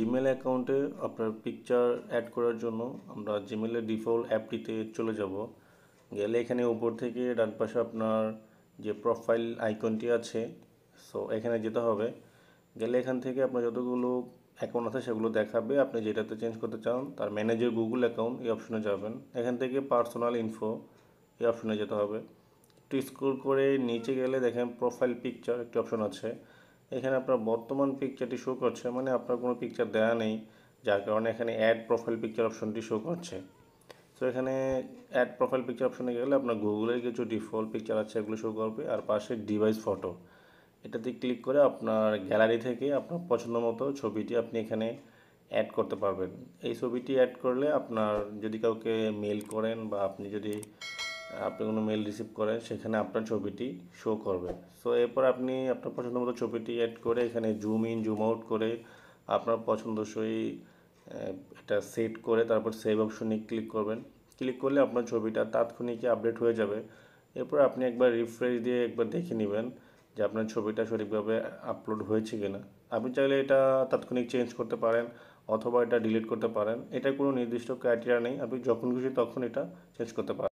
Gmail অ্যাকাউন্টে আপনার picture add করার জন্য আমরা জিমেলের ডিফল্ট অ্যাপটিতে চলে যাব। গেলে এখানে উপর থেকে ডান পাশে আপনার যে প্রোফাইল আইকনটি আছে, সো এখানে যেতে হবে। গেলে এখান থেকে আপনার যতগুলো অ্যাকাউন্ট আছে সেগুলো দেখাবে। আপনি যেটাতে চেঞ্জ করতে চান তার ম্যানেজার গুগল অ্যাকাউন্ট এই অপশনে যাবেন। এখান থেকে পার্সোনাল ইনফো এই অপশনে যেতে হবে। একটু স্ক্রল করে নিচে গেলে দেখেন প্রোফাইল পিকচার একটি অপশন আছে। এখানে আপনার বর্তমান পিকচারটি শো করছে, মানে আপনার কোনো পিকচার দেওয়া নেই, যার কারণে এখানে অ্যাড প্রোফাইল পিকচার অপশনটি শো করছে। সো এখানে অ্যাড প্রোফাইল পিকচার অপশনে গেলে আপনার গুগলের কিছু ডিফল্ট পিকচার আছে এগুলো শো করবে, আর পাশে ডিভাইস ফটো এটাতে ক্লিক করে আপনার গ্যালারি থেকে আপনার পছন্দ মতো ছবিটি আপনি এখানে অ্যাড করতে পারবেন। এই ছবিটি অ্যাড করলে আপনার যদি কাউকে মেল করেন বা আপনি কোনো মেল রিসিভ করেন সেখানে আপনার ছবিটি শো করবে। সো এরপর আপনি আপনার পছন্দ মতো ছবিটি অ্যাড করে এখানে জুম ইন জুম আউট করে আপনার পছন্দসই এটা সেট করে তারপর সেভ অপশনে ক্লিক করবেন। ক্লিক করলে আপনার ছবিটা তাৎক্ষণিকই আপডেট হয়ে যাবে। এরপর আপনি একবার রিফ্রেশ দিয়ে একবার দেখে নেবেন যে আপনার ছবিটা সঠিকভাবে আপলোড হয়েছে কিনা। আপনি চাইলে এটা তাৎক্ষণিক চেঞ্জ করতে পারেন অথবা এটা ডিলিট করতে পারেন। এটা কোনো নির্দিষ্ট ক্রাইটেরিয়া নেই, আপনি যখন খুশি তখন এটা চেঞ্জ করতে পারেন।